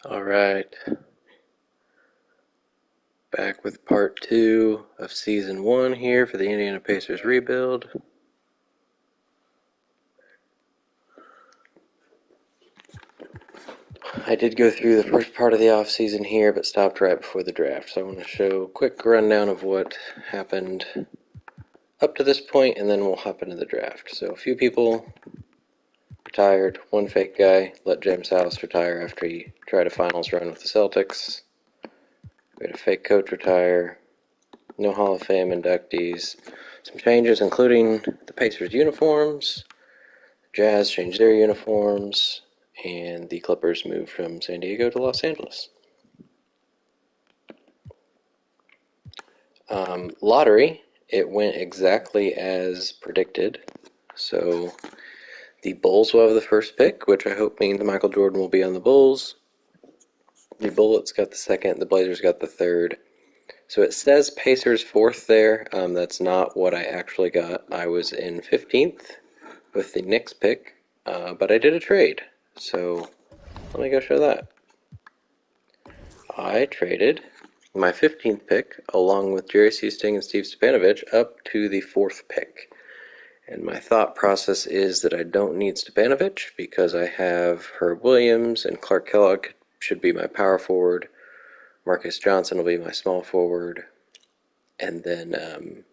All right, back with part 2 of season 1 here for the Indiana Pacers rebuild. I did go through the first part of the offseason here, but stopped right before the draft. So I want to show a quick rundown of what happened up to this point, and then we'll hop into the draft. So a few people retired. One fake guy let James House retire after he tried a finals run with the Celtics. We had a fake coach retire. No Hall of Fame inductees. Some changes, including the Pacers uniforms. Jazz changed their uniforms, and the Clippers moved from San Diego to Los Angeles. Lottery, it went exactly as predicted. So the Bulls will have the first pick, which I hope means Michael Jordan will be on the Bulls. The Bullets got the second, the Blazers got the third. So it says Pacers fourth there. That's not what I actually got. I was in 15th with the Knicks pick, but I did a trade. So let me go show that. I traded my 15th pick along with Jerry Seasting and Steve Spanovich up to the 4th pick. And my thought process is that I don't need Spanovich because I have Herb Williams and Clark Kellogg should be my power forward. Marques Johnson will be my small forward. And then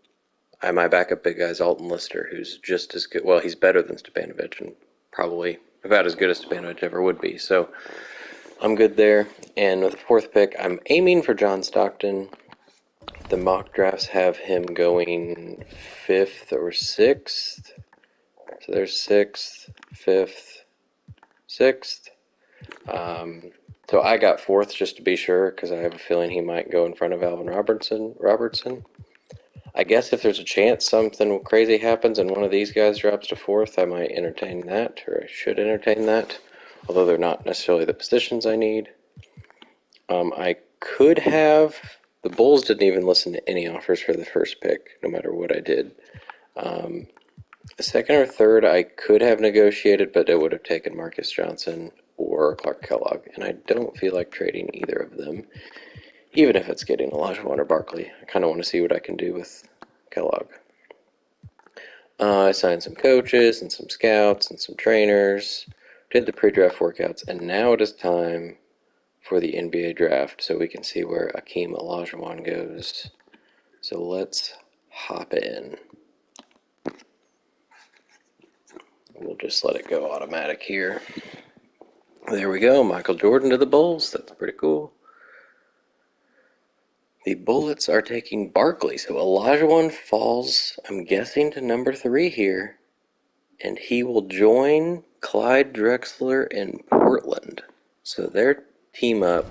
my backup big guy is Alton Lister, who's just as good. Well, he's better than Spanovich and probably about as good as Spanovich ever would be. So I'm good there. And with the 4th pick, I'm aiming for John Stockton. The mock drafts have him going 5th or 6th. So there's 6th, 5th, 6th. So I got 4th just to be sure because I have a feeling he might go in front of Alvin Robertson. I guess if there's a chance something crazy happens and one of these guys drops to 4th, I might entertain that, or I should entertain that, although they're not necessarily the positions I need. I could have. The Bulls didn't even listen to any offers for the first pick, no matter what I did. The second or third, I could have negotiated, but it would have taken Marques Johnson or Clark Kellogg, and I don't feel like trading either of them, even if it's getting Olajuwon or Barkley. I kind of want to see what I can do with Kellogg. I signed some coaches and some scouts and some trainers, did the pre-draft workouts, and now it is time for the NBA draft so we can see where Akeem Olajuwon goes. So let's hop in. We'll just let it go automatic here. There we go, Michael Jordan to the Bulls. That's pretty cool. The Bullets are taking Barkley, so Olajuwon falls, I'm guessing, to number 3 here, and he will join Clyde Drexler in Portland. So their team up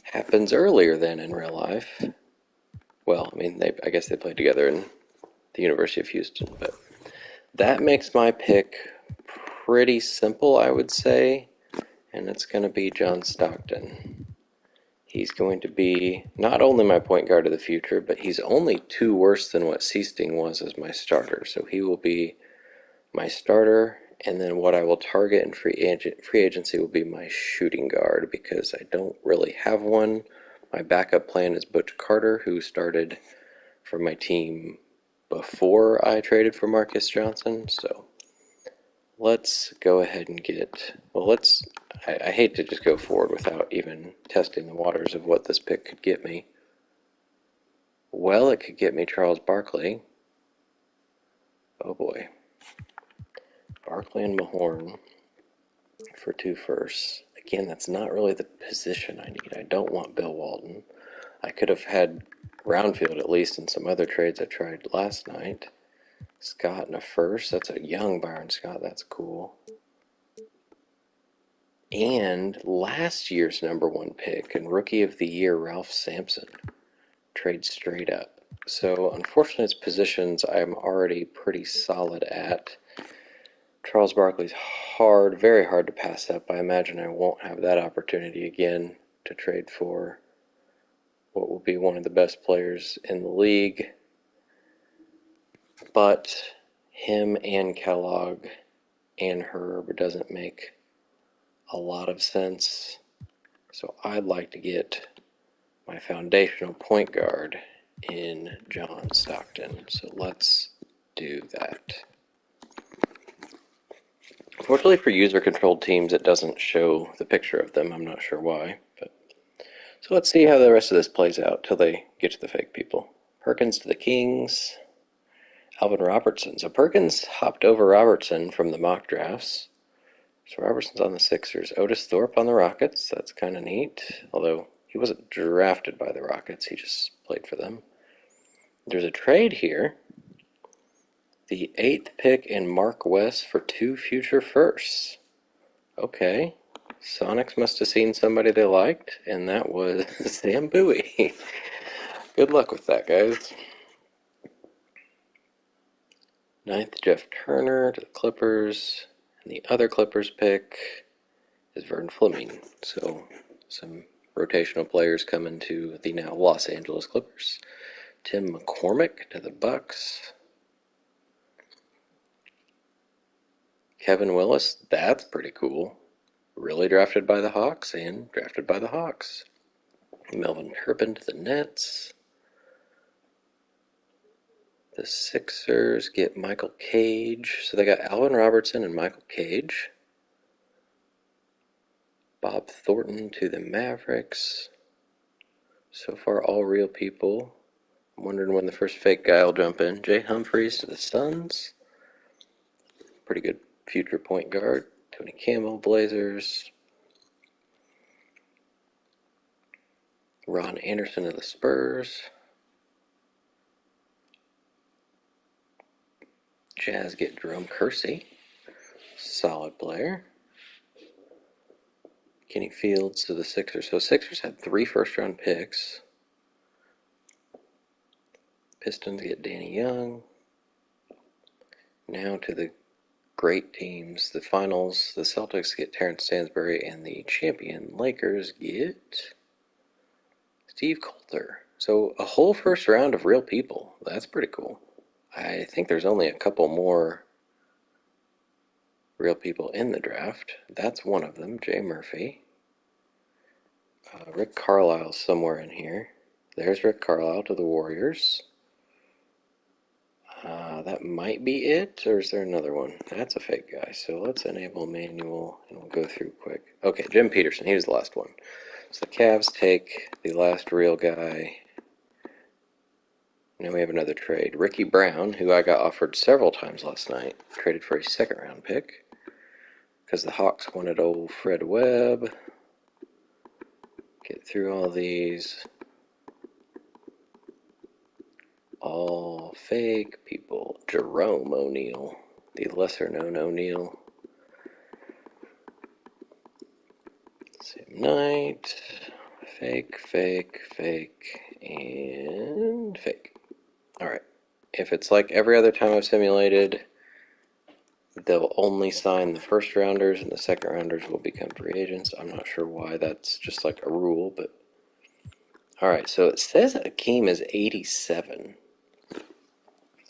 happens earlier than in real life. Well, I mean, I guess they played together in the University of Houston, but that makes my pick pretty simple, I would say, and it's going to be John Stockton. He's going to be not only my point guard of the future, but he's only 2 worse than what Seasting was as my starter. So he will be my starter, and then what I will target in free agency will be my shooting guard because I don't really have one. My backup plan is Butch Carter, who started for my team before I traded for Marques Johnson. So let's go ahead and I hate to just go forward without even testing the waters of what this pick could get me. Well, it could get me Charles Barkley. Oh boy. Barkley and Mahorn for 2 firsts. Again, that's not really the position I need. I don't want Bill Walton. I could have had Roundfield at least in some other trades I tried last night. Scott in a first. That's a young Byron Scott. That's cool. And last year's number 1 pick and Rookie of the Year, Ralph Sampson. Trade straight up. So unfortunately, it's positions I'm already pretty solid at. Charles Barkley's very hard to pass up. I imagine I won't have that opportunity again to trade for what will be one of the best players in the league. But him and Kellogg and Herb doesn't make a lot of sense. So I'd like to get my foundational point guard in John Stockton. So let's do that. Fortunately for user-controlled teams, it doesn't show the picture of them. I'm not sure why. So let's see how the rest of this plays out till they get to the fake people. Perkins to the Kings. Alvin Robertson. So Perkins hopped over Robertson from the mock drafts. So Robertson's on the Sixers. Otis Thorpe on the Rockets. That's kind of neat. Although he wasn't drafted by the Rockets. He just played for them. There's a trade here. The 8th pick in Mark West for 2 future firsts. Okay. Sonics must have seen somebody they liked, and that was Sam Bowie. Good luck with that, guys. 9th, Jeff Turner to the Clippers. And the other Clippers pick is Vern Fleming. So some rotational players coming to the now Los Angeles Clippers. Tim McCormick to the Bucks. Kevin Willis, that's pretty cool. Really drafted by the Hawks and drafted by the Hawks. Melvin Turpin to the Nets. The Sixers get Michael Cage. So they got Alvin Robertson and Michael Cage. Bob Thornton to the Mavericks. So far, all real people. I'm wondering when the first fake guy will jump in. Jay Humphries to the Suns. Pretty good future point guard. Tony Campbell, Blazers. Ron Anderson to the Spurs. Jazz get Jerome Kersey. Solid player. Kenny Fields to the Sixers. So Sixers had 3 first-round picks. Pistons get Danny Young. Now to the great teams. The finals, the Celtics get Terrence Stansbury, and the champion Lakers get Steve Coulter. So a whole first round of real people. That's pretty cool. I think there's only a couple more real people in the draft. That's one of them, Jay Murphy. Rick Carlisle's somewhere in here. There's Rick Carlisle to the Warriors. That might be it, or is there another one? That's a fake guy. So let's enable manual, and we'll go through quick. Okay, Jim Peterson. He was the last one. So the Cavs take the last real guy. Now we have another trade. Ricky Brown, who I got offered several times last night, traded for a second-round pick because the Hawks wanted old Fred Webb. Get through all these. All fake people. Jerome O'Neal, the lesser-known O'Neal. Sam Knight. Fake, fake, fake, and fake. Alright. If it's like every other time I've simulated, they'll only sign the first rounders and the second rounders will become free agents. I'm not sure why that's just like a rule, but alright, so it says Akeem is 87.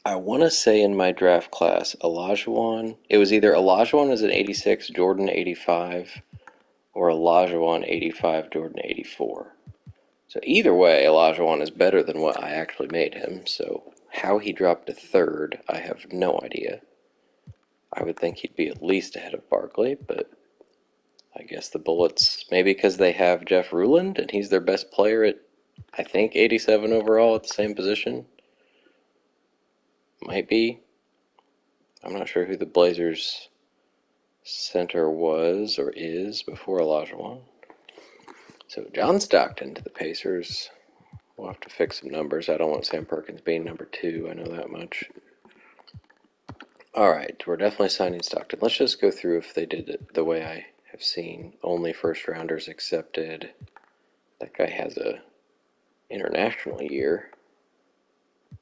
I want to say in my draft class, Olajuwon, it was either Olajuwon was an 86, Jordan 85, or Olajuwon 85, Jordan 84. So either way, Olajuwon is better than what I actually made him, so how he dropped to 3rd, I have no idea. I would think he'd be at least ahead of Barkley, but I guess the Bullets, maybe because they have Jeff Ruland, and he's their best player at, I think, 87 overall at the same position. Might be. I'm not sure who the Blazers center was or is before Olajuwon. So John Stockton to the Pacers. We'll have to fix some numbers. I don't want Sam Perkins being number 2. I know that much. Alright, we're definitely signing Stockton. Let's just go through if they did it the way I have seen. Only first rounders accepted. That guy has a international year,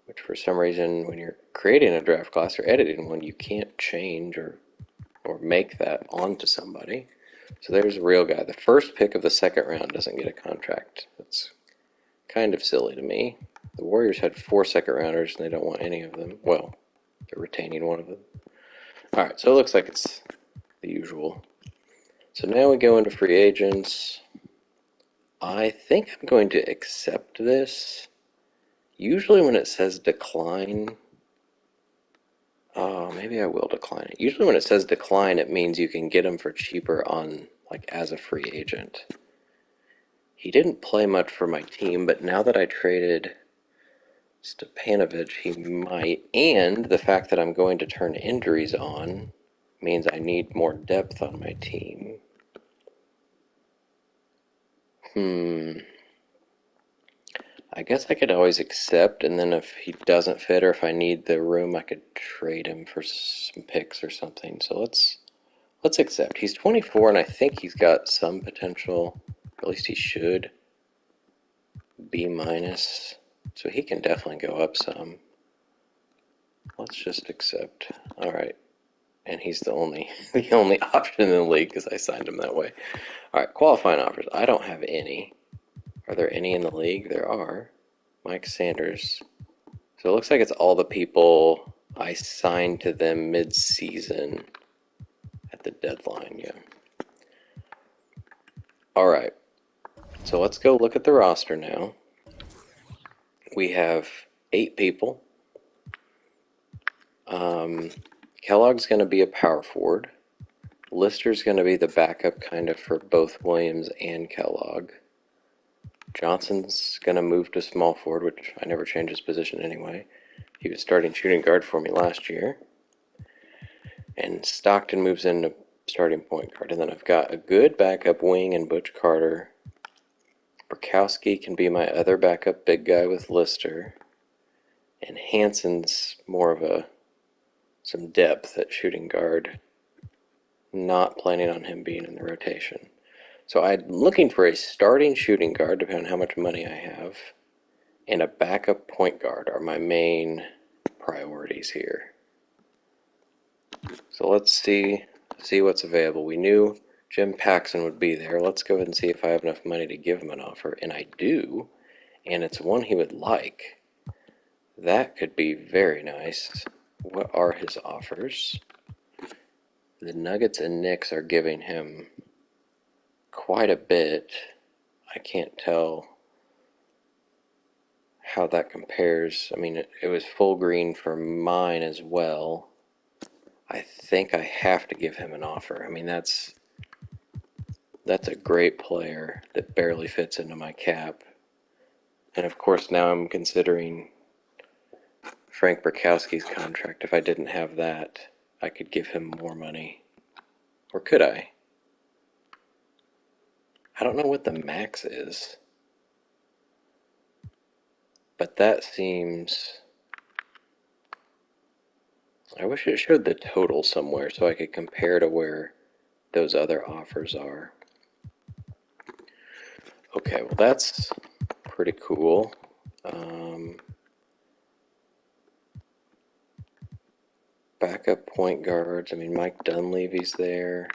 which for some reason when you're creating a draft class or editing one, you can't change or make that onto somebody. So there's a real guy. The first pick of the second round doesn't get a contract. That's kind of silly to me. The Warriors had 4 second rounders and they don't want any of them. Well, they're retaining one of them. Alright, so it looks like it's the usual. So now we go into free agents. I think I'm going to accept this. Usually when it says decline, oh, maybe I will decline it. Usually when it says decline, it means you can get him for cheaper on, like, as a free agent. He didn't play much for my team, but now that I traded Stepanovic, he might. And the fact that I'm going to turn injuries on means I need more depth on my team. I guess I could always accept, and then if he doesn't fit or if I need the room, I could trade him for some picks or something. So let's accept. He's 24, and I think he's got some potential. At least he should. B minus. So he can definitely go up some. Let's just accept. All right. And he's the only option in the league because I signed him that way. All right, qualifying offers. I don't have any. Are there any in the league? There are. Mike Sanders. So it looks like it's all the people I signed to them mid-season at the deadline, yeah. All right, so let's go look at the roster now. We have 8 people. Kellogg's going to be a power forward. Lister's going to be the backup kind of for both Williams and Kellogg. Johnson's going to move to small forward, which I never changed his position anyway. He was starting shooting guard for me last year. And Stockton moves into starting point guard. And then I've got a good backup wing in Butch Carter. Burkowski can be my other backup big guy with Lister. And Hanson's more of some depth at shooting guard. Not planning on him being in the rotation. So I'm looking for a starting shooting guard, depending on how much money I have, and a backup point guard are my main priorities here. So let's see what's available. We knew Jim Paxson would be there. Let's go ahead and see if I have enough money to give him an offer, and I do, and it's one he would like. That could be very nice. What are his offers? The Nuggets and Knicks are giving him quite a bit. I can't tell how that compares. I mean, it was full green for mine as well. I think I have to give him an offer. I mean, that's a great player that barely fits into my cap. And of course, now I'm considering Frank Burkowski's contract. If I didn't have that, I could give him more money. Or could I? I don't know what the max is. But that seems... I wish it showed the total somewhere so I could compare to where those other offers are. Okay, well that's pretty cool. Backup point guards. I mean, Mike Dunleavy's there.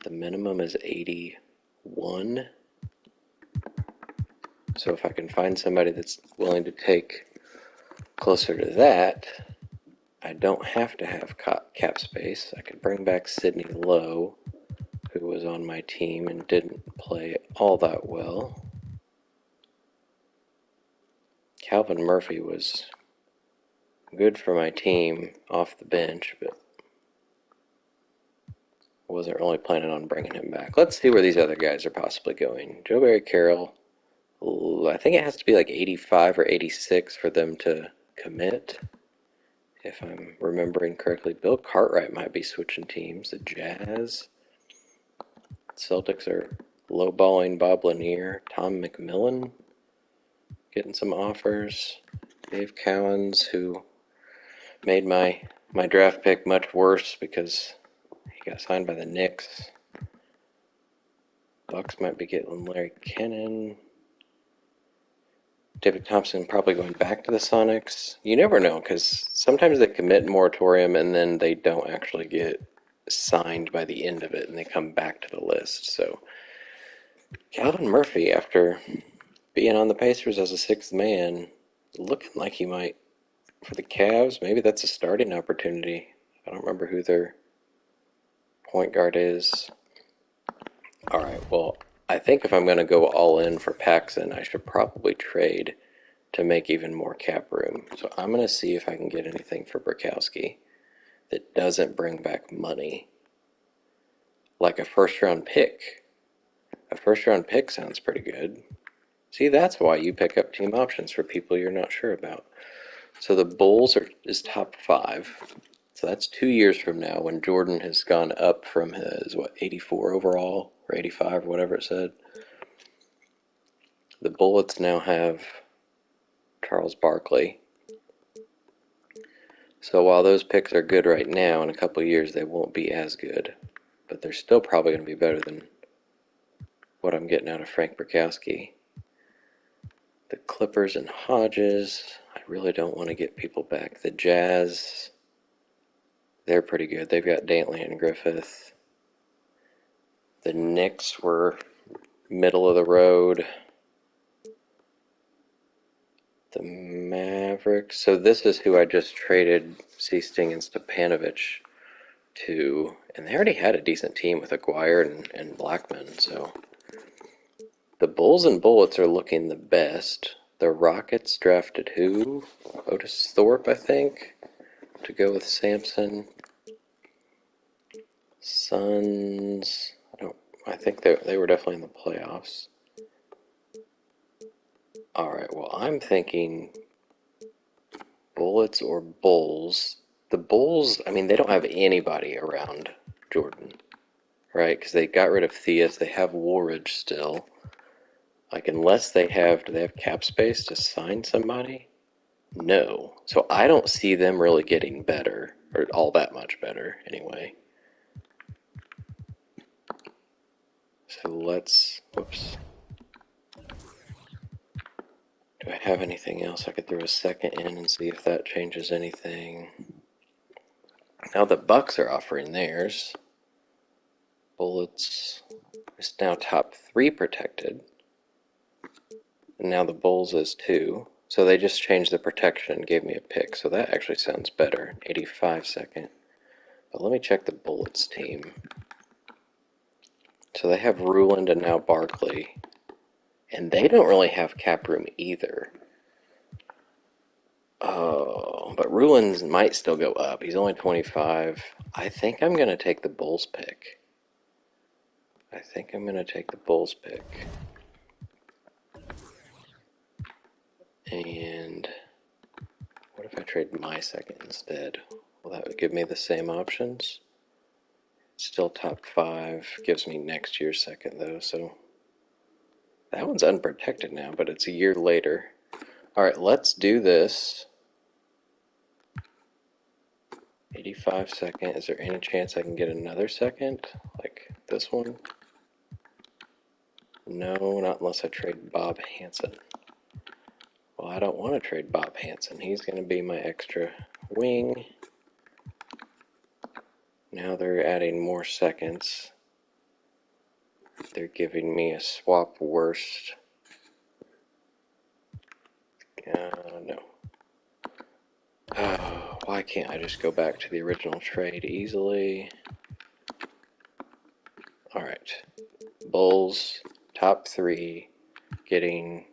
The minimum is 81. So if I can find somebody that's willing to take closer to that, I don't have to have cap space. I could bring back Sidney Lowe, who was on my team and didn't play all that well. Calvin Murphy was good for my team off the bench, but I wasn't really planning on bringing him back. Let's see where these other guys are possibly going. Joe Barry Carroll, I think it has to be like 85 or 86 for them to commit, if I'm remembering correctly. Bill Cartwright might be switching teams. The Jazz. Celtics are lowballing Bob Lanier. Tom McMillan getting some offers. Dave Cowens, who made my draft pick much worse because he got signed by the Knicks. Bucks might be getting Larry Kennan. David Thompson probably going back to the Sonics. You never know, because sometimes they commit moratorium and then they don't actually get signed by the end of it, and they come back to the list. So Calvin Murphy, after being on the Pacers as a sixth man, looking like he might, for the Cavs, maybe that's a starting opportunity. I don't remember who their point guard is. All right, well, I think if I'm going to go all in for Paxson, I should probably trade to make even more cap room. So I'm going to see if I can get anything for Burkowski that doesn't bring back money. Like a first round pick. A first round pick sounds pretty good. See, that's why you pick up team options for people you're not sure about. So the Bulls is top 5. So that's 2 years from now when Jordan has gone up from his, 84 overall or 85 or whatever it said. The Bullets now have Charles Barkley. So while those picks are good right now, in a couple of years they won't be as good. But they're still probably going to be better than what I'm getting out of Frank Burkowski. The Clippers and Hodges, I really don't want to get people back. The Jazz, they're pretty good. They've got Dantley and Griffith. The Knicks were middle of the road. The Mavericks. So this is who I just traded Seasting and Stepanovic to. And they already had a decent team with Aguirre and Blackman. So the Bulls and Bullets are looking the best. The Rockets drafted who? Otis Thorpe, I think, to go with Sampson. Suns, I think they were definitely in the playoffs. Alright, well, I'm thinking Bullets or Bulls. The Bulls, I mean, they don't have anybody around Jordan, right? Because they got rid of Theus. They have Woolridge still. Like, unless do they have cap space to sign somebody? No. So I don't see them really getting better, or all that much better, anyway. So whoops. Do I have anything else? I could throw a second in and see if that changes anything. Now the Bucks are offering theirs. Bullets is now top 3 protected. And now the Bulls is 2. So they just changed the protection and gave me a pick. So that actually sounds better. 85 second. But let me check the Bullets team. So they have Ruland and now Barkley. And they don't really have cap room either. Oh, but Ruland might still go up. He's only 25. I think I'm going to take the Bulls pick. And what if I trade my second instead? Well, that would give me the same options. Still top 5. Gives me next year's second, though, so that one's unprotected now, but it's a year later. Alright, let's do this. 85 second. Is there any chance I can get another second? Like this one? No, not unless I trade Bob Hansen. Well, I don't want to trade Bob Hansen. He's going to be my extra wing. Now they're adding more seconds. They're giving me a swap worst. No. Oh, why can't I just go back to the original trade easily? Alright. Bulls, top 3, getting...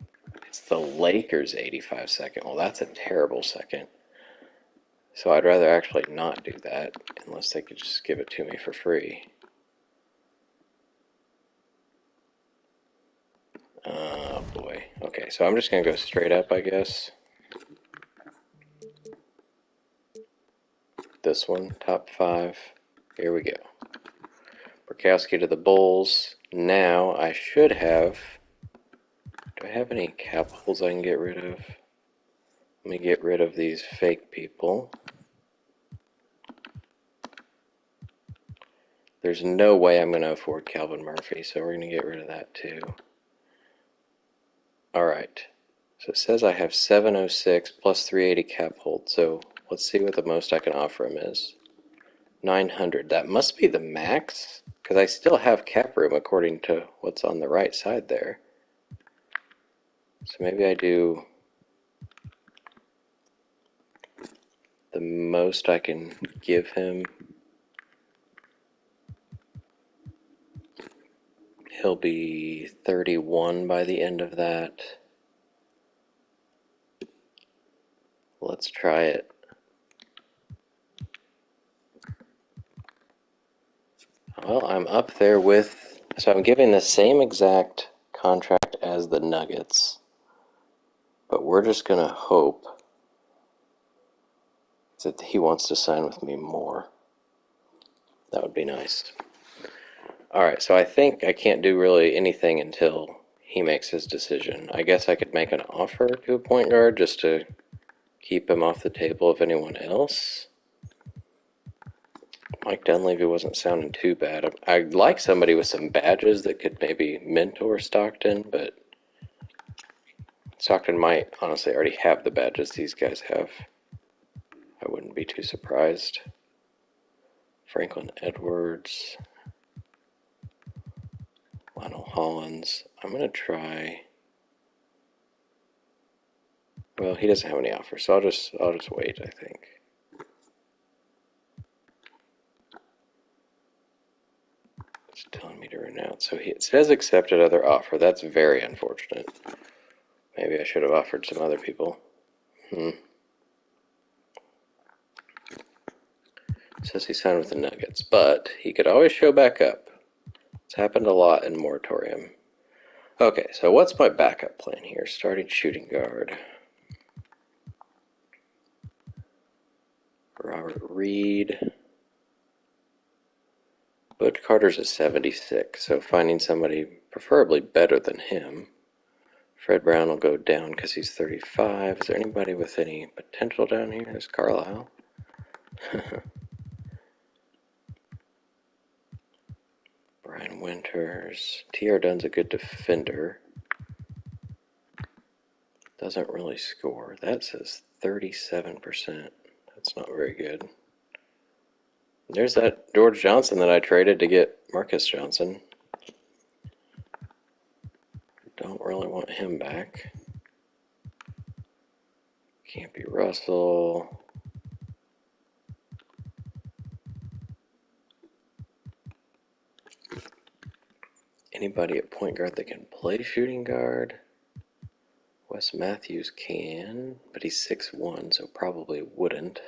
It's the Lakers 85 second. Well, that's a terrible second. So I'd rather actually not do that, unless they could just give it to me for free. Oh boy. Okay, so I'm just going to go straight up, I guess. This one, top 5. Here we go. Burkowski to the Bulls. Now I should have... Do I have any cap holes I can get rid of? Let me get rid of these fake people. There's no way I'm going to afford Calvin Murphy, so we're going to get rid of that too. Alright, so it says I have 706 plus 380 cap hold, so let's see what the most I can offer him is. 900. That must be the max, because I still have cap room according to what's on the right side there. So maybe I do the most I can give him. He'll be 31 by the end of that. Let's try it. Well, I'm up there with, so I'm giving the same exact contract as the Nuggets, but we're just going to hope that he wants to sign with me more. That would be nice. All right, so I think I can't do really anything until he makes his decision. I guess I could make an offer to a point guard just to keep him off the table of anyone else. Mike Dunleavy wasn't sounding too bad. I'd like somebody with some badges that could maybe mentor Stockton, but Stockton might honestly already have the badges these guys have. I wouldn't be too surprised. Franklin Edwards, Lionel Hollins. I'm going to try. Well, he doesn't have any offers, so I'll just wait, I think. It's telling me to renounce. So it says accepted other offer. That's very unfortunate. Maybe I should have offered some other people. It says he signed with the Nuggets, but he could always show back up. It's happened a lot in moratorium. Okay, so what's my backup plan here? Starting shooting guard. Robert Reed. Butch Carter's a 76, so finding somebody preferably better than him. Fred Brown will go down because he's 35. Is there anybody with any potential down here? There's Carlisle. Brian Winters. T.R. Dunn's a good defender. Doesn't really score. That says 37%. That's not very good. There's that George Johnson that I traded to get Marques Johnson. Don't really want him back. Can't be Russell. Anybody at point guard that can play shooting guard? Wes Matthews can, but he's 6'1", so probably wouldn't.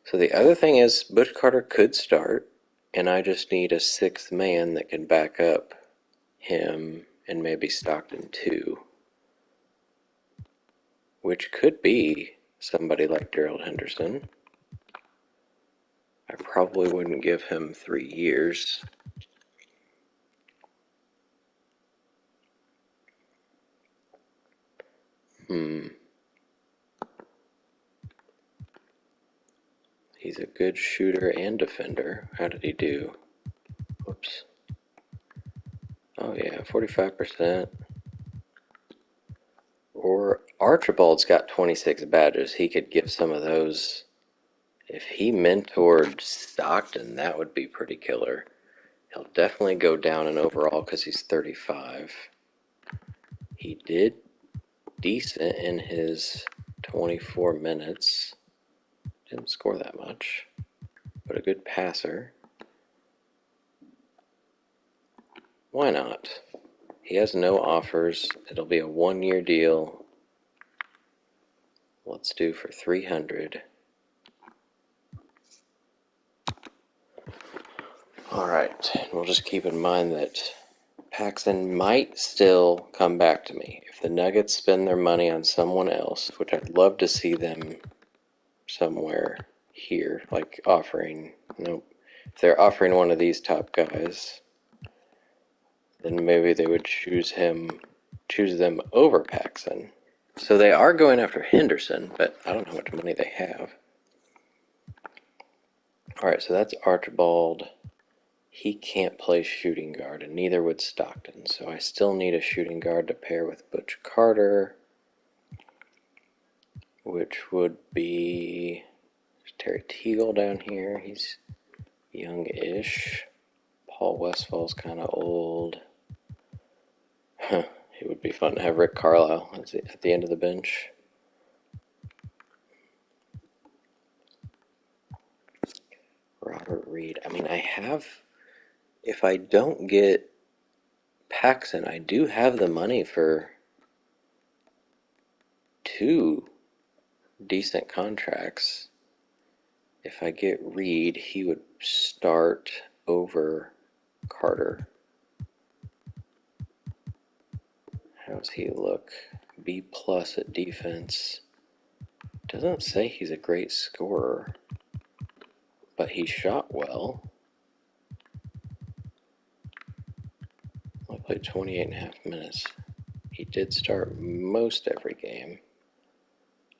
So the other thing is Butch Carter could start, and I just need a sixth man that can back up him and maybe Stockton too, which could be somebody like Gerald Henderson. I probably wouldn't give him 3 years. He's a good shooter and defender. How did he do? Whoops. Oh yeah, 45%. Or Archibald's got 26 badges. He could give some of those. If he mentored Stockton, that would be pretty killer. He'll definitely go down in overall because he's 35. He did decent in his 24 minutes. Didn't score that much, but a good passer. Why not? He has no offers. It'll be a 1-year deal. Let's do for 300. All right, we'll just keep in mind that Paxson might still come back to me. If the Nuggets spend their money on someone else, which I'd love to see them somewhere here, like offering, nope. If they're offering one of these top guys, then maybe they would choose them over Paxson. So they are going after Henderson, but I don't know how much money they have. All right, so that's Archibald. He can't play shooting guard, and neither would Stockton. So I still need a shooting guard to pair with Butch Carter, which would be Terry Teagle down here. He's young-ish. Paul Westfall's kind of old. It would be fun to have Rick Carlisle at the end of the bench. Robert Reed. I mean, I have If I don't get Paxson, I do have the money for 2 decent contracts. If I get Reed, he would start over Carter. How does he look? B plus at defense. Doesn't say he's a great scorer, but he shot well. Only played 28.5 minutes. He did start most every game.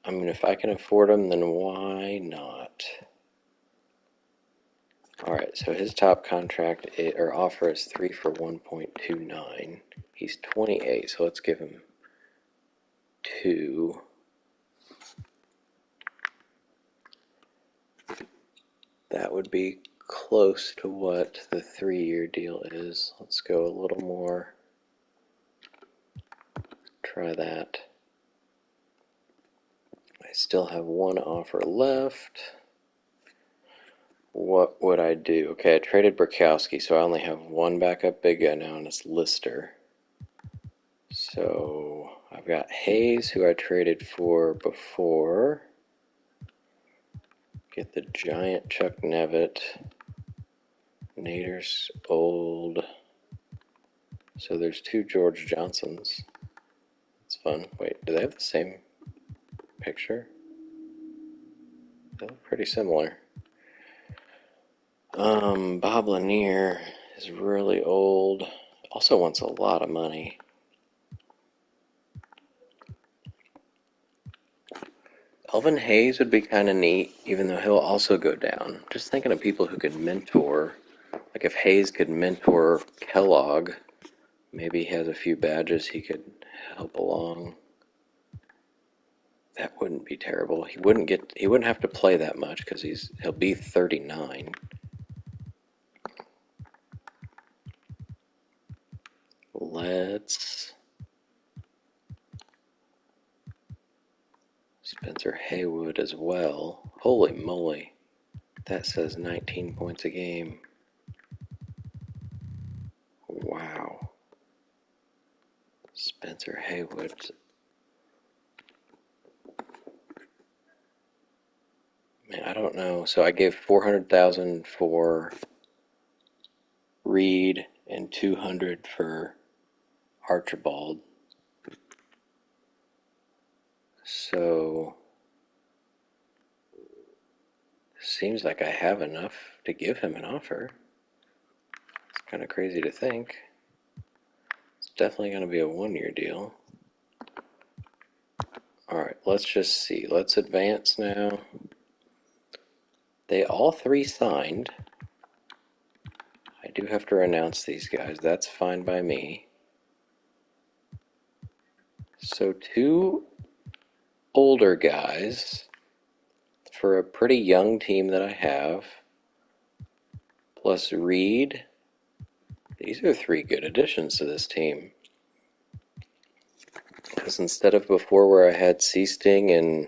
I mean, if I can afford him, then why not? Alright, so his top contract or offer is 3 for 1.29. He's 28, so let's give him 2. That would be close to what the 3-year deal is. Let's go a little more. Try that. I still have 1 offer left. What would I do? Okay, I traded Burkowski, so I only have 1 backup big guy now, and it's Lister. So I've got Hayes, who I traded for before. Get the giant Chuck Nevitt. Nader's old. So there's 2 George Johnsons. It's fun. Wait, do they have the same picture? They look pretty similar. Bob Lanier is really old. Also wants a lot of money. Elvin Hayes would be kind of neat, even though he'll also go down. Just thinking of people who could mentor. Like if Hayes could mentor Kellogg, maybe he has a few badges he could help along. That wouldn't be terrible. He wouldn't have to play that much because he'll be 39. Let's Spencer Haywood as well. Holy moly. That says 19 points a game. Wow. Spencer Haywood. Man, I don't know. So I gave 400,000 for Reed and 200 for Archibald. So seems like I have enough to give him an offer. It's kind of crazy to think. It's definitely going to be a 1-year deal. Alright, let's just see. Let's advance now. They all 3 signed. I do have to renounce these guys. That's fine by me. So 2 older guys for a pretty young team that I have. Plus Reed. These are 3 good additions to this team. Because instead of before where I had Seasting and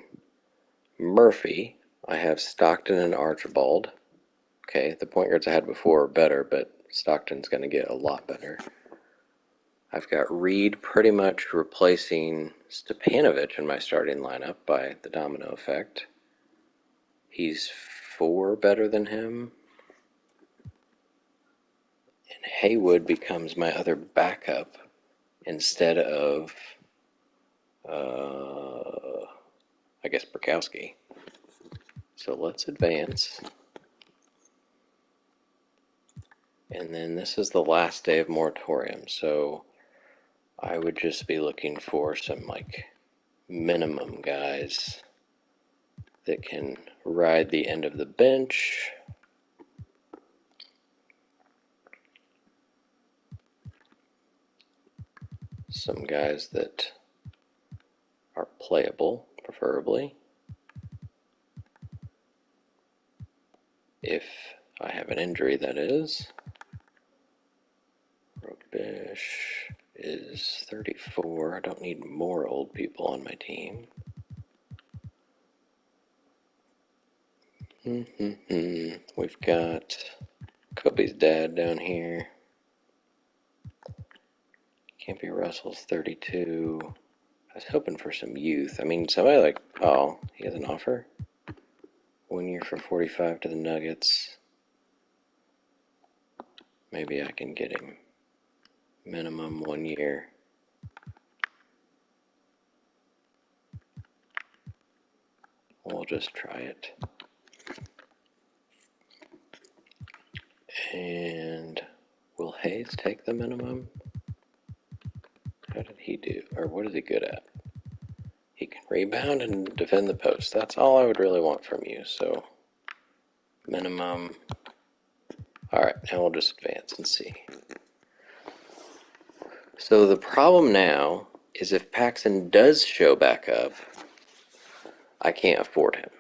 Murphy, I have Stockton and Archibald. Okay, the point guards I had before are better, but Stockton's going to get a lot better. I've got Reed pretty much replacing Stepanovic in my starting lineup by the domino effect. He's 4 better than him. And Haywood becomes my other backup instead of, I guess, Burkowski. So let's advance. And then this is the last day of moratorium, so I would just be looking for some like minimum guys that can ride the end of the bench. Some guys that are playable, preferably. If I have an injury, that is. Robish is 34. I don't need more old people on my team. We've got Kobe's dad down here. Campy Russell's 32. I was hoping for some youth. I mean, somebody like, oh, he has an offer. 1 year for 45 to the Nuggets. Maybe I can get him. Minimum 1 year. We'll just try it. And will Hayes take the minimum? How did he do? Or what is he good at? He can rebound and defend the post. That's all I would really want from you. So, minimum. Alright, now we'll just advance and see. So the problem now is if Paxson does show back up, I can't afford him.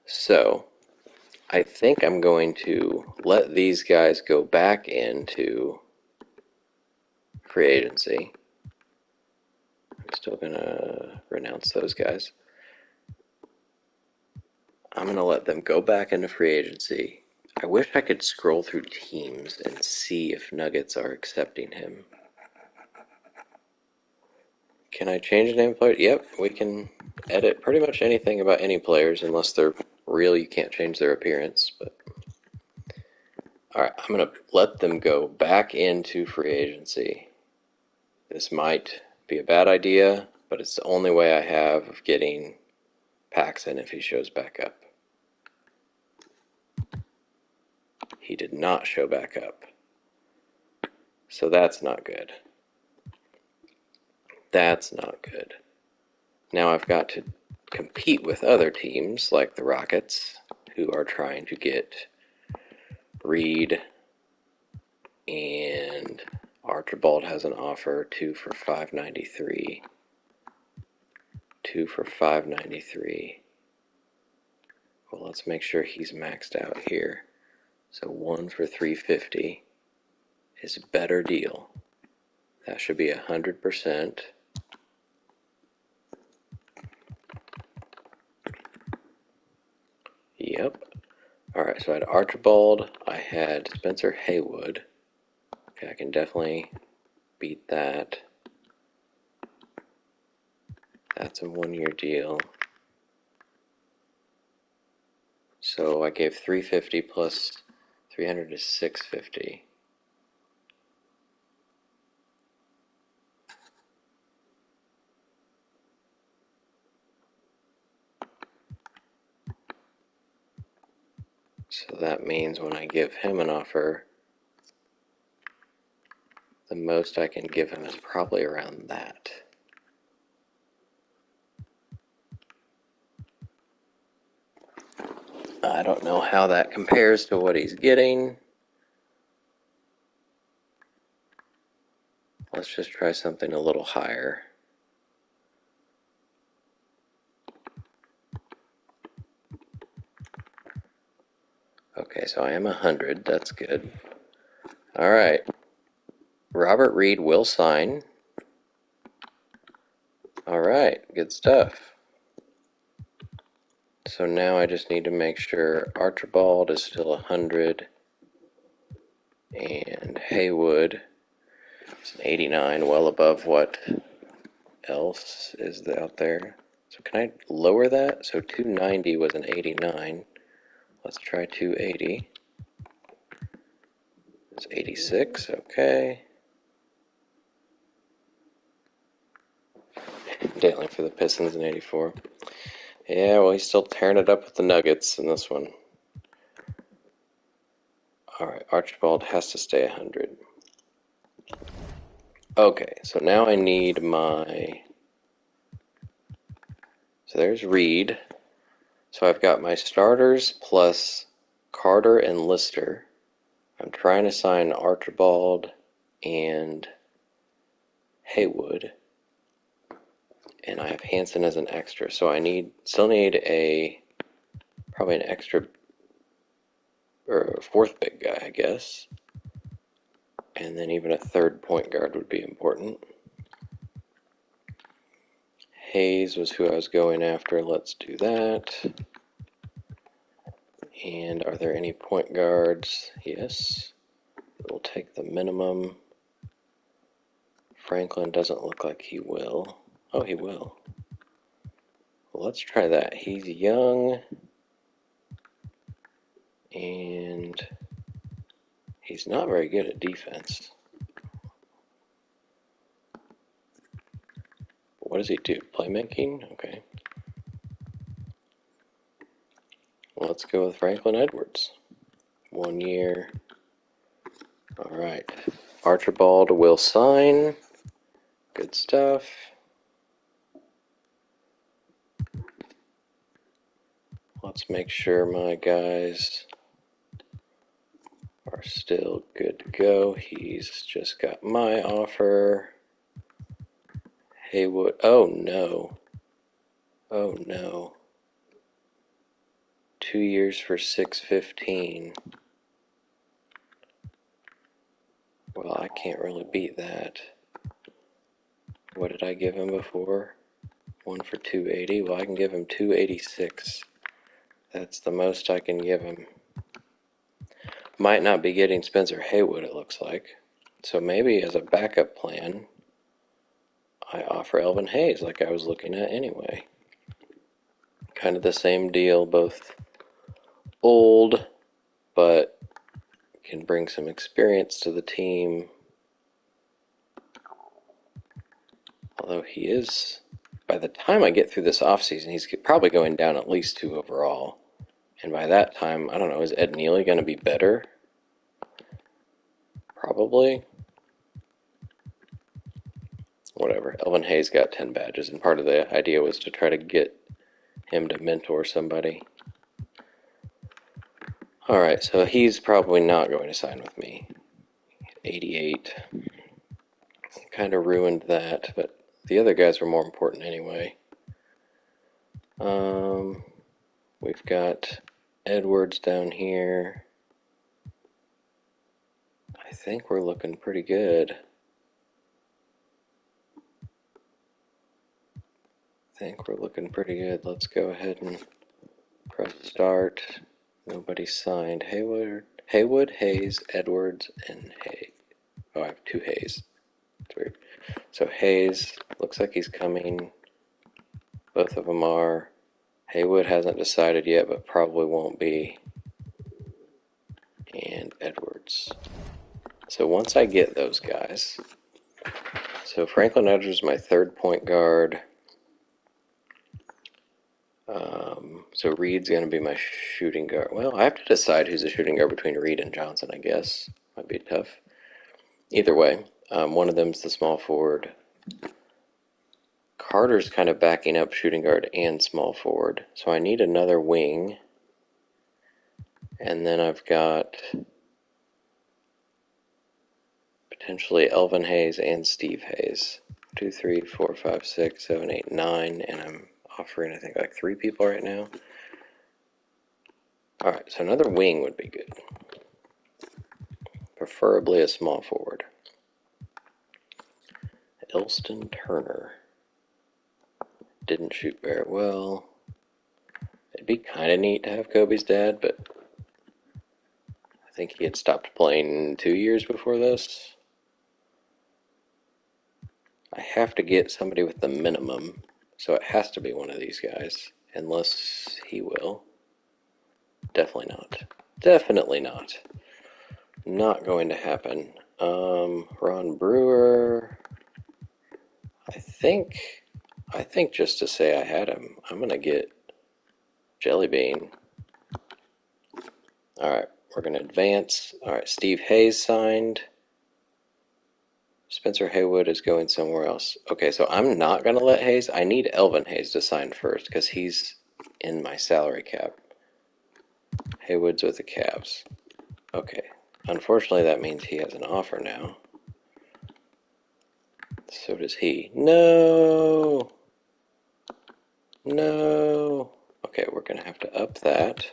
So, I think I'm going to let these guys go back into free agency. I'm still going to renounce those guys. I'm going to let them go back into free agency. I wish I could scroll through teams and see if Nuggets are accepting him. Can I change the name of player? Yep, we can edit pretty much anything about any players unless they're real. You can't change their appearance. But alright, I'm going to let them go back into free agency. This might be a bad idea, but it's the only way I have of getting Paxson if he shows back up. He did not show back up. So that's not good. That's not good. Now I've got to compete with other teams like the Rockets, who are trying to get Reed, and Archibald has an offer, 2 for $593. 2 for $593. Well, let's make sure he's maxed out here. So 1 for $350 is a better deal. That should be 100%. Yep. Alright, so I had Archibald, I had Spencer Haywood. Okay, I can definitely beat that. That's a 1 year deal. So I gave 350 plus 300 is 650. So that means when I give him an offer, the most I can give him is probably around that. I don't know how that compares to what he's getting. Let's just try something a little higher. Okay, so I am 100. That's good. All right. Robert Reed will sign. All right, good stuff. So now I just need to make sure Archibald is still 100 and Haywood is an 89, well above what else is out there. So can I lower that? So 290 was an 89. Let's try 280. It's 86, okay. Daily for the Pistons in 84. Yeah, well, he's still tearing it up with the Nuggets in this one. Alright, Archibald has to stay 100. Okay, so now I need my... So there's Reed. So I've got my starters plus Carter and Lister. I'm trying to sign Archibald and Haywood. And I have Hansen as an extra. So I still need probably an extra, or a fourth big guy, I guess. And then even a third point guard would be important. Hayes was who I was going after. Let's do that. And are there any point guards? Yes. We'll take the minimum. Franklin doesn't look like he will. Oh, he will. Well, let's try that. He's young. And he's not very good at defense. What does he do? Playmaking? Okay. Well, let's go with Franklin Edwards. 1 year. All right. Archibald will sign. Good stuff. Let's make sure my guys are still good to go. He's just got my offer. Haywood. Oh no. Oh no. 2 years for $615. Well, I can't really beat that. What did I give him before? 1 for $280. Well, I can give him $286. That's the most I can give him. Might not be getting Spencer Haywood, it looks like. So maybe as a backup plan, I offer Elvin Hayes like I was looking at anyway. Kind of the same deal, both old, but can bring some experience to the team. Although he is, by the time I get through this offseason, he's probably going down at least 2 overall. And by that time, I don't know, is Ed Neely going to be better? Probably. Whatever. Elvin Hayes got 10 badges, and part of the idea was to try to get him to mentor somebody. Alright, so he's probably not going to sign with me. 88. Kind of ruined that, but the other guys were more important anyway. We've got Edwards down here. I think we're looking pretty good. Let's go ahead and press start. Nobody signed. Haywood, Hayes, Edwards, and Hayes. Oh, I have 2 Hayes. It's weird. So Hayes looks like he's coming. Both of them are. Haywood hasn't decided yet, but probably won't be. And Edwards. So once I get those guys, so Franklin Edwards is my 3rd point guard. So Reed's going to be my shooting guard. Well, I have to decide who's the shooting guard between Reed and Johnson, I guess. Might be tough. Either way, one of them's the small forward. Carter's kind of backing up shooting guard and small forward. So I need another wing. And then I've got potentially Elvin Hayes and Steve Hayes. 2, 3, 4, 5, 6, 7, 8, 9. And I'm offering, I think, like 3 people right now. Alright, so another wing would be good. Preferably a small forward. Elston Turner. Didn't shoot very well. It'd be kind of neat to have Kobe's dad, but I think he had stopped playing 2 years before this. I have to get somebody with the minimum, so it has to be one of these guys, unless he will. Definitely not. Definitely not. Not going to happen. Ron Brewer. I think just to say I had him, I'm going to get Jelly Bean. Alright, we're going to advance. Alright, Steve Hayes signed. Spencer Haywood is going somewhere else. Okay, so I'm not going to let Hayes. I need Elvin Hayes to sign first because he's in my salary cap. Haywood's with the Cavs. Okay, unfortunately that means he has an offer now. So does he. No! No! Okay, we're going to have to up that.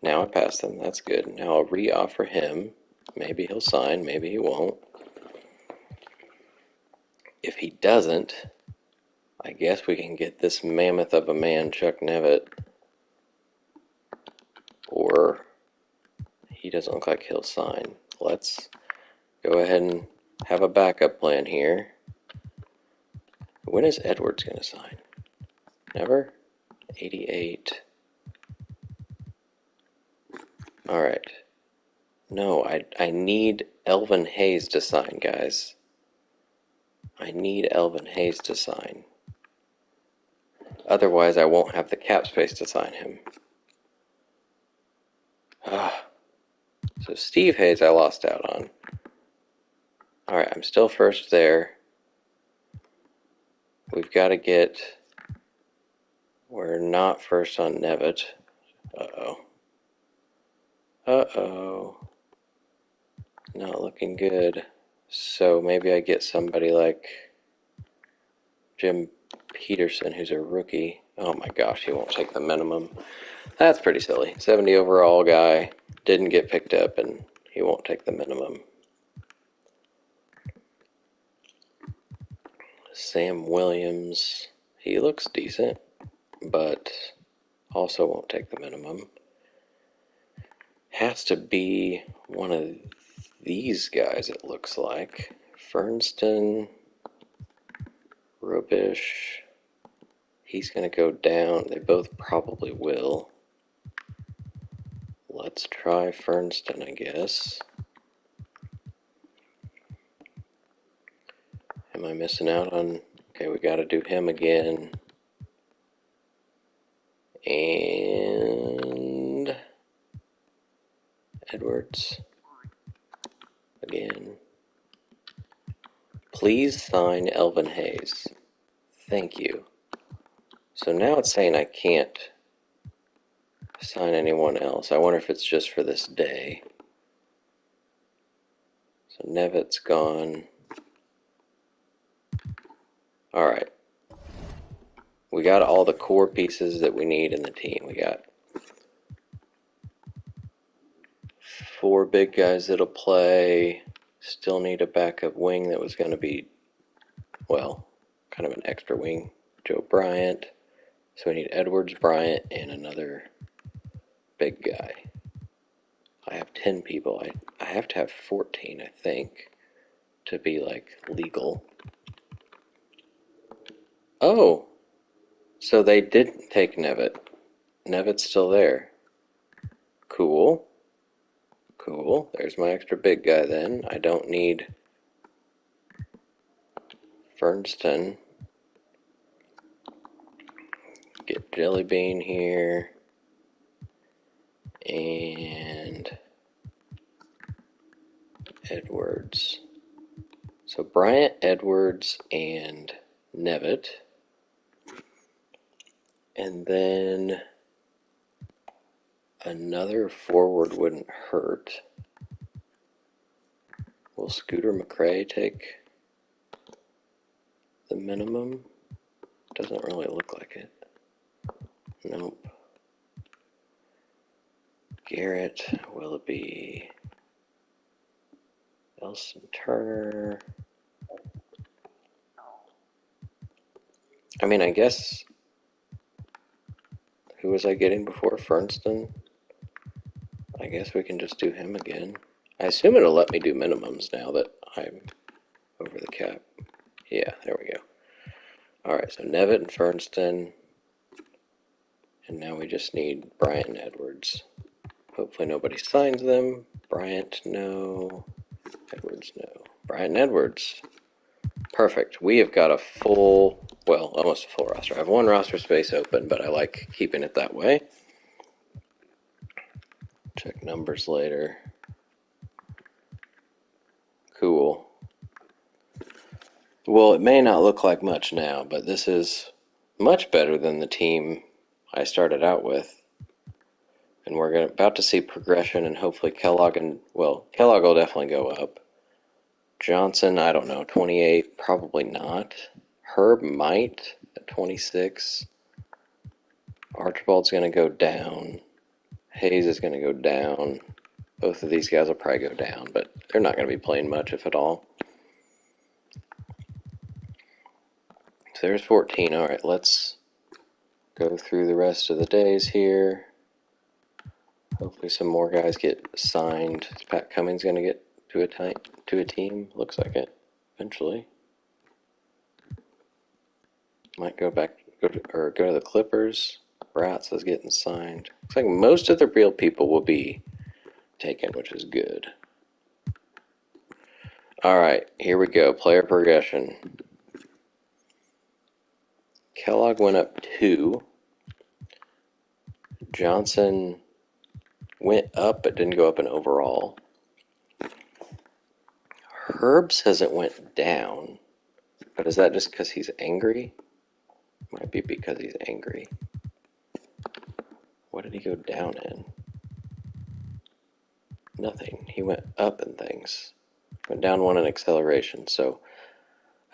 Now I passed him. That's good. Now I'll re-offer him. Maybe he'll sign. Maybe he won't. If he doesn't, I guess we can get this mammoth of a man, Chuck Nevitt. or he doesn't look like he'll sign. Let's go ahead and have a backup plan here. When is Edwards going to sign? Never? 88. Alright. No, I need Elvin Hayes to sign, guys. I need Elvin Hayes to sign. Otherwise, I won't have the cap space to sign him. So Steve Hayes I lost out on. Alright, I'm still first there. We've got to get... We're not first on Nevitt. Uh-oh. Uh-oh. Not looking good. So maybe I get somebody like Jim Peterson, who's a rookie. Oh my gosh, he won't take the minimum. That's pretty silly. 70 overall guy, didn't get picked up, and he won't take the minimum. Sam Williams, he looks decent, but also won't take the minimum. Has to be one of these guys, it looks like. Fernston, Rubish. He's going to go down. They both probably will. Let's try Fernston, I guess. Am I missing out on... Okay, we got to do him again. And... Edwards. Again. Please sign Elvin Hayes. Thank you. So now it's saying I can't sign anyone else. I wonder if it's just for this day. So Nevitt's gone. Alright. We got all the core pieces that we need in the team. We got 4 big guys that'll play. Still need a backup wing that was going to be, well, kind of an extra wing. Joe Bryant. So we need Edwards, Bryant, and another big guy. I have 10 people. I have to have 14, I think, to be, like, legal. Oh! So they didn't take Nevitt. Nevitt's still there. Cool. Cool. There's my extra big guy then. I don't need Fernston. Get Jelly Bean here. And Edwards. So Bryant, Edwards, and Nevitt. And then another forward wouldn't hurt. Will Scooter McRae take the minimum? Doesn't really look like it. Nope. Garrett, Willoughby, Elson Turner. I mean, I guess... Who was I getting before? Fernston? I guess we can just do him again. I assume it'll let me do minimums now that I'm over the cap. Yeah, there we go. Alright, so Nevitt and Fernston. And now we just need Bryant and Edwards. Hopefully nobody signs them. Bryant, no. Edwards, no. Bryant and Edwards. Perfect. We have got a full, well, almost a full roster. I have 1 roster space open, but I like keeping it that way. Check numbers later. Cool. Well, it may not look like much now, but this is much better than the team I started out with. And we're about to see progression, and hopefully Kellogg will definitely go up. Johnson, I don't know, 28, probably not. Herb might at 26. Archibald's going to go down. Hayes is going to go down. Both of these guys will probably go down, but they're not going to be playing much, if at all. So there's 14. All right, let's go through the rest of the days here. Hopefully some more guys get signed. Is Pat Cummings going to get to a team? Looks like it. Eventually. Might go to the Clippers. Bratz is getting signed. Looks like most of the real people will be taken, which is good. Alright, here we go. Player progression. Kellogg went up 2. Johnson went up but didn't go up in overall. Herb says it went down. But is that just because he's angry? Might be because he's angry. What did he go down in? Nothing. He went up in things. Went down 1 in acceleration. So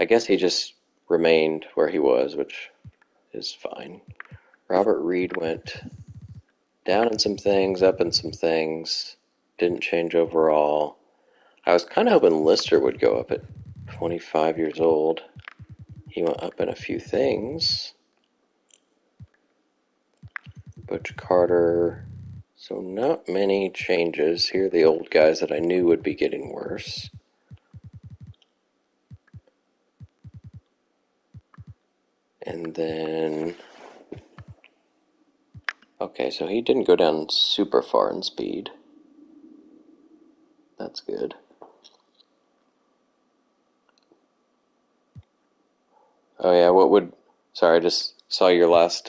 I guess he just remained where he was, which is fine. Robert Reed went down in some things, up in some things. Didn't change overall. I was kind of hoping Lister would go up at 25 years old. He went up in a few things. Butch Carter. So not many changes. Here are the old guys that I knew would be getting worse. And then... Okay, so he didn't go down super far in speed. That's good. Oh yeah, what would... Sorry, I just saw your last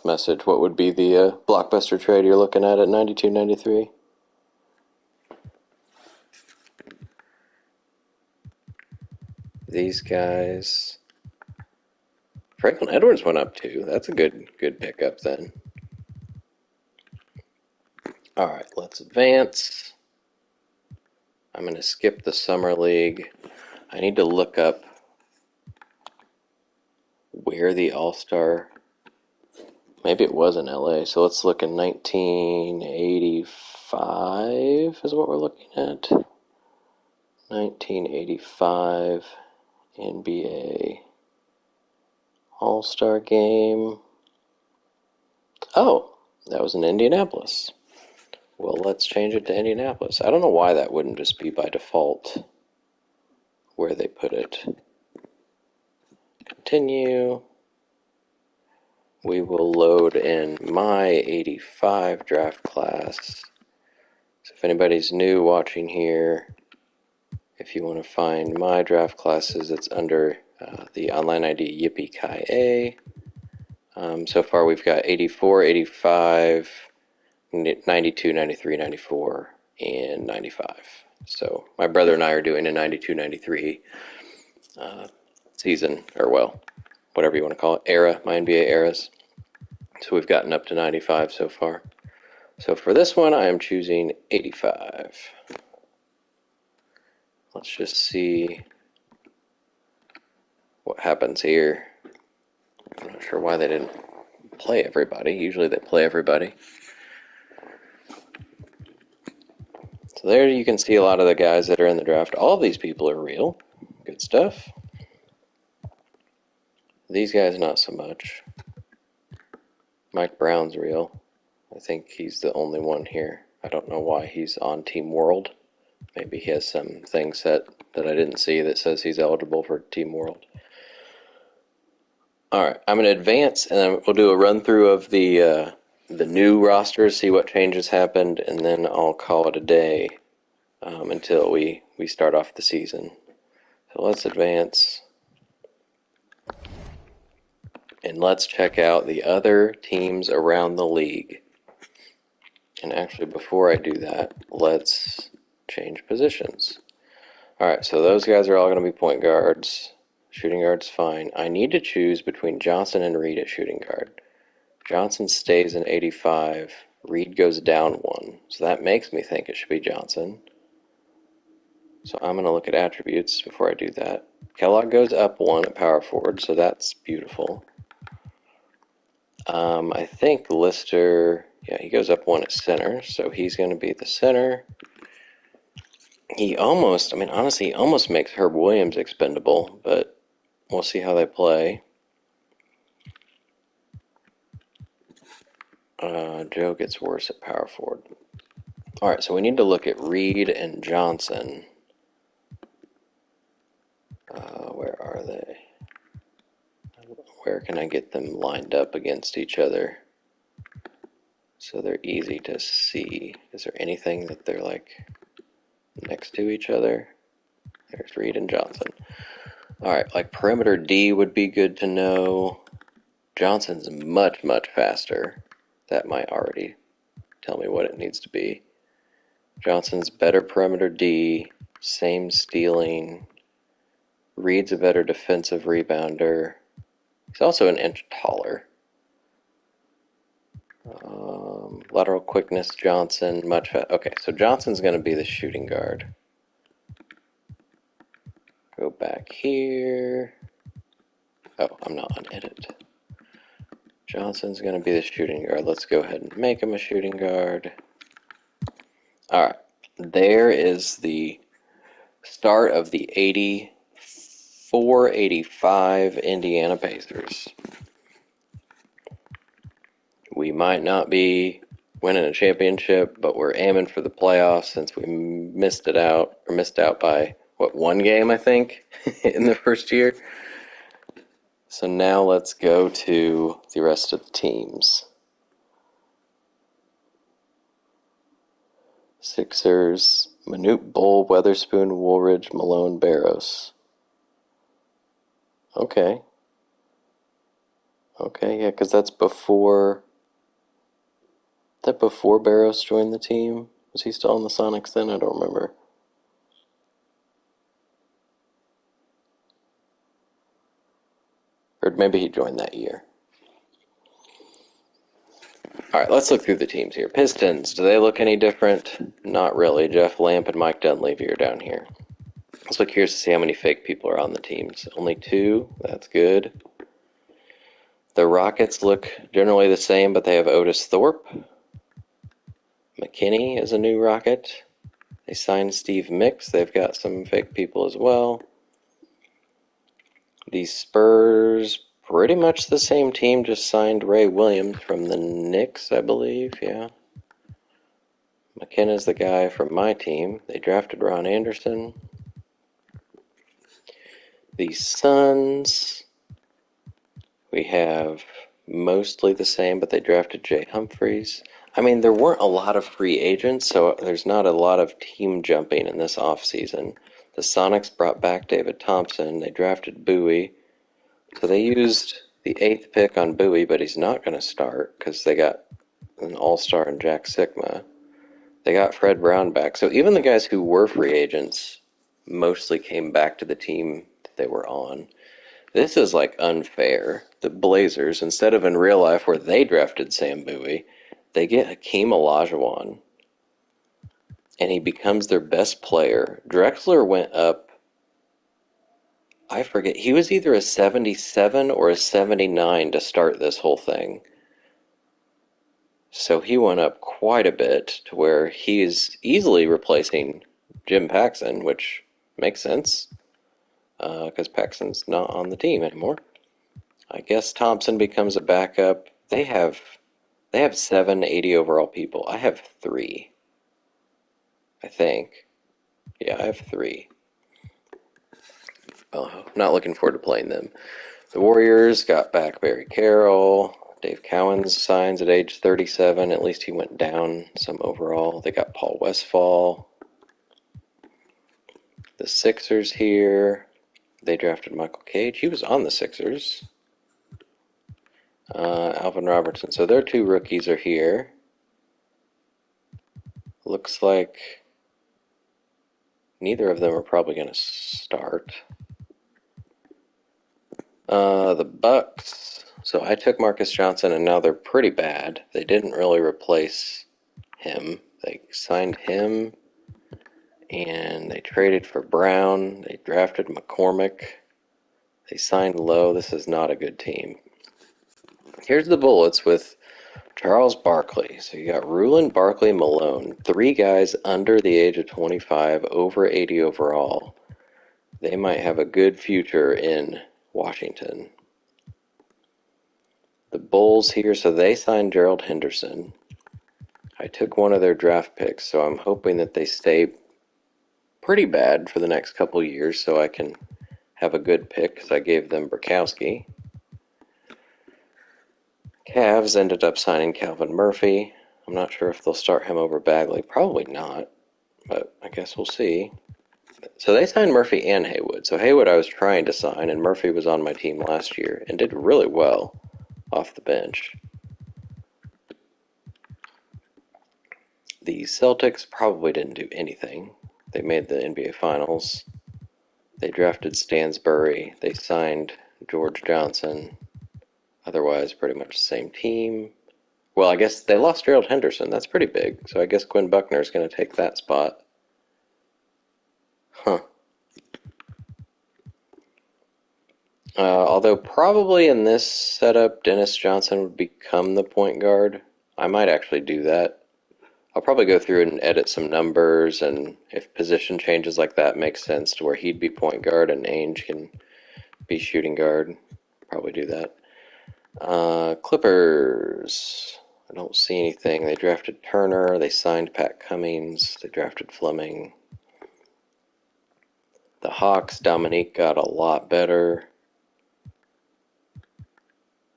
message. What would be the blockbuster trade you're looking at 92.93? These guys... Franklin Edwards went up too. That's a good pickup then. Alright, let's advance. I'm going to skip the Summer League. I need to look up where the All-Star... Maybe it was in LA. So let's look in 1985 is what we're looking at. 1985 NBA All-Star Game. Oh, that was in Indianapolis. Well, let's change it to Indianapolis. I don't know why that wouldn't just be by default where they put it. Continue. We will load in my 85 draft class. So if anybody's new watching here, if you want to find my draft classes, it's under the online ID Yippee-Ki-A. So far we've got 84, 85, 92, 93, 94, and 95. So my brother and I are doing a 92, 93 season, or well, whatever you want to call it, era, my NBA eras. So we've gotten up to 95 so far. So for this one, I am choosing 85. Let's just see what happens here. I'm not sure why they didn't play everybody. Usually they play everybody. So there you can see a lot of the guys that are in the draft. All of these people are real. Good stuff. These guys, not so much. Mike Brown's real. I think he's the only one here. I don't know why he's on Team World. Maybe he has some thing set that I didn't see that says he's eligible for Team World. Alright, I'm going to advance, and then we'll do a run-through of the new rosters, see what changes happened, and then I'll call it a day until we start off the season. So let's advance. And let's check out the other teams around the league. And actually, before I do that, let's change positions. Alright, so those guys are all going to be point guards. Shooting guard's fine. I need to choose between Johnson and Reed at shooting guard. Johnson stays in 85. Reed goes down 1. So that makes me think it should be Johnson. So I'm going to look at attributes before I do that. Kellogg goes up 1 at power forward, so that's beautiful. I think Lister, yeah, he goes up 1 at center, so he's going to be the center. He almost, honestly, he almost makes Herb Williams expendable, but we'll see how they play. Joe gets worse at power forward. All right, so we need to look at Reed and Johnson. Where are they? Where can I get them lined up against each other so they're easy to see? Is there anything that they're like next to each other? There's Reed and Johnson. All right, like perimeter D would be good to know. Johnson's much, much faster. That might already tell me what it needs to be. Johnson's better perimeter D, same stealing. Reed's a better defensive rebounder. He's also an inch taller. Lateral quickness, Johnson, much faster. Okay, so Johnson's going to be the shooting guard. Go back here. Oh, I'm not on edit. Johnson's going to be the shooting guard. Let's go ahead and make him a shooting guard. All right, there is the start of the 84-85 Indiana Pacers. We might not be winning a championship, but we're aiming for the playoffs since we missed out by, what, one game, I think, in the first year. So now let's go to the rest of the teams. Sixers, Manute Bol, Weatherspoon, Woolridge, Malone, Barros. Okay, yeah, because that's before... Is that before Barros joined the team? Was he still on the Sonics then? I don't remember. Or maybe he joined that year. All right, let's look through the teams here. Pistons, do they look any different? Not really. Jeff Lamp and Mike Dunleavy are down here. Let's look here to see how many fake people are on the teams. Only 2. That's good. The Rockets look generally the same, but they have Otis Thorpe. McKinney is a new Rocket. They signed Steve Mix. They've got some fake people as well. The Spurs, pretty much the same team, just signed Ray Williams from the Knicks, I believe, yeah. McKenna's the guy from my team. They drafted Ron Anderson. The Suns, we have mostly the same, but they drafted Jay Humphries. I mean, there weren't a lot of free agents, so there's not a lot of team jumping in this offseason. The Sonics brought back David Thompson. They drafted Bowie. So they used the 8th pick on Bowie, but he's not going to start because they got an All-Star and Jack Sikma. They got Fred Brown back. So even the guys who were free agents mostly came back to the team that they were on. This is like unfair. The Blazers, instead of in real life where they drafted Sam Bowie, they get Hakeem Olajuwon, and he becomes their best player. Drexler went up, I forget, he was either a 77 or a 79 to start this whole thing. So he went up quite a bit to where he is easily replacing Jim Paxson, which makes sense because Paxson's not on the team anymore. I guess Thompson becomes a backup. They have 7 80 overall people. I have 3. I think. Yeah, I have 3. Oh, not looking forward to playing them. The Warriors got back Barry Carroll. Dave Cowens signs at age 37. At least he went down some overall. They got Paul Westphal. The Sixers here. They drafted Michael Cage. He was on the Sixers. Alvin Robertson. So their 2 rookies are here. Looks like neither of them are probably going to start. The Bucks. So I took Marques Johnson, and now they're pretty bad. They didn't really replace him. They signed him, and they traded for Brown. They drafted McCormick. They signed Lowe. This is not a good team. Here's the Bullets with Charles Barkley. So you got Rulin, Barkley, Malone. 3 guys under the age of 25, over 80 overall. They might have a good future in Washington. The Bulls here, so they signed Gerald Henderson. I took one of their draft picks, so I'm hoping that they stay pretty bad for the next couple years so I can have a good pick, because I gave them Burkowski. Cavs ended up signing Calvin Murphy. I'm not sure if they'll start him over Bagley. Probably not, but I guess we'll see. So they signed Murphy and Haywood. So Haywood I was trying to sign, and Murphy was on my team last year and did really well off the bench. The Celtics probably didn't do anything. They made the NBA Finals. They drafted Stansbury. They signed George Johnson. Otherwise, pretty much the same team. Well, I guess they lost Gerald Henderson. That's pretty big. So I guess Quinn Buckner is going to take that spot. Huh. Although probably in this setup, Dennis Johnson would become the point guard. I might actually do that. I'll probably go through and edit some numbers, and if position changes like that makes sense to where he'd be point guard and Ainge can be shooting guard, probably do that. Clippers, I don't see anything. They drafted Turner, they signed Pat Cummings, they drafted Fleming. The Hawks, Dominique got a lot better.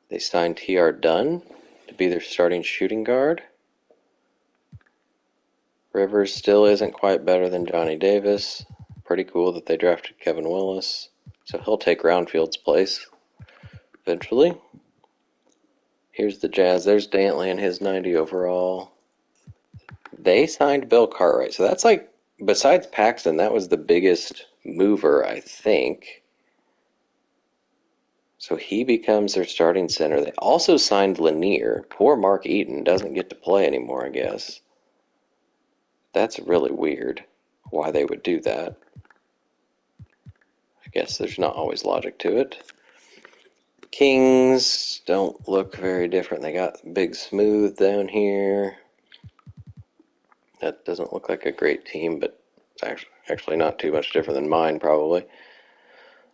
They signed T.R. Dunn to be their starting shooting guard. Rivers still isn't quite better than Johnny Davis. Pretty cool that they drafted Kevin Willis. So he'll take Roundfield's place eventually. Here's the Jazz. There's Dantley and his 90 overall. They signed Bill Cartwright. So that's like, besides Paxton, that was the biggest mover, I think. So he becomes their starting center. They also signed Lanier. Poor Mark Eaton doesn't get to play anymore, I guess. That's really weird why they would do that. I guess there's not always logic to it. Kings don't look very different. They got Big Smooth down here. That doesn't look like a great team, but it's actually not too much different than mine, probably.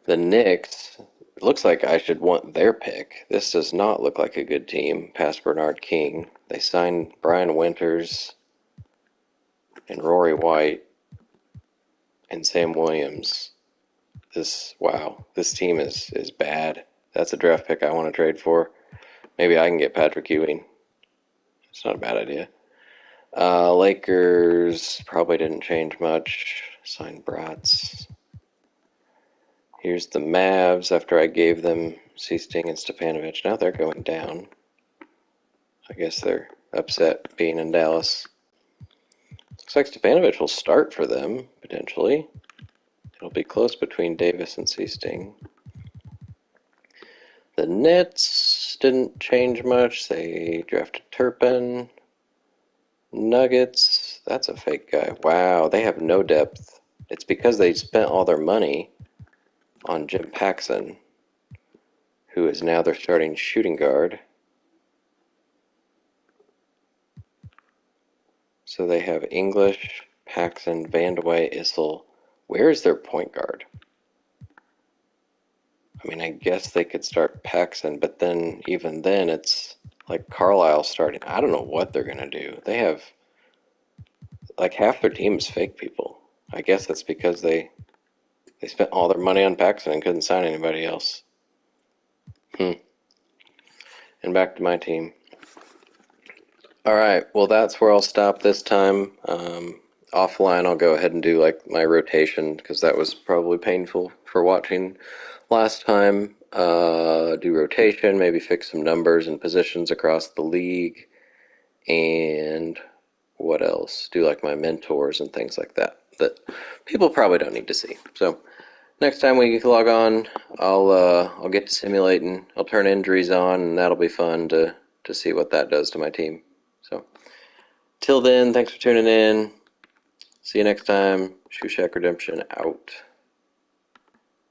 The Knicks, it looks like I should want their pick. This does not look like a good team, past Bernard King. They signed Brian Winters and Rory White and Sam Williams. This team is bad. That's a draft pick I want to trade for. Maybe I can get Patrick Ewing. It's not a bad idea. Lakers probably didn't change much. Signed Bratz. Here's the Mavs after I gave them Seasting and Stepanovic. Now they're going down. I guess they're upset being in Dallas. Looks like Stepanovic will start for them, potentially. It'll be close between Davis and Seasting. The Nets didn't change much. They drafted Turpin. Nuggets, that's a fake guy. Wow, they have no depth. It's because they spent all their money on Jim Paxson, who is now their starting shooting guard. So they have English, Paxson, Vandeweghe, Issel. Where is their point guard? I mean, I guess they could start Paxson, but then even then it's like Carlisle starting. I don't know what they're going to do. They have like half their team is fake people. I guess that's because they spent all their money on Paxson and couldn't sign anybody else. And back to my team. All right, well, that's where I'll stop this time. Offline, I'll go ahead and do like my rotation because that was probably painful for watching last time. Do rotation, maybe fix some numbers and positions across the league, and what else? Do like my mentors and things like that people probably don't need to see. So next time we log on, I'll get to simulating. I'll turn injuries on, and that'll be fun to see what that does to my team. So till then, thanks for tuning in. See you next time. Shoe Shack Redemption out.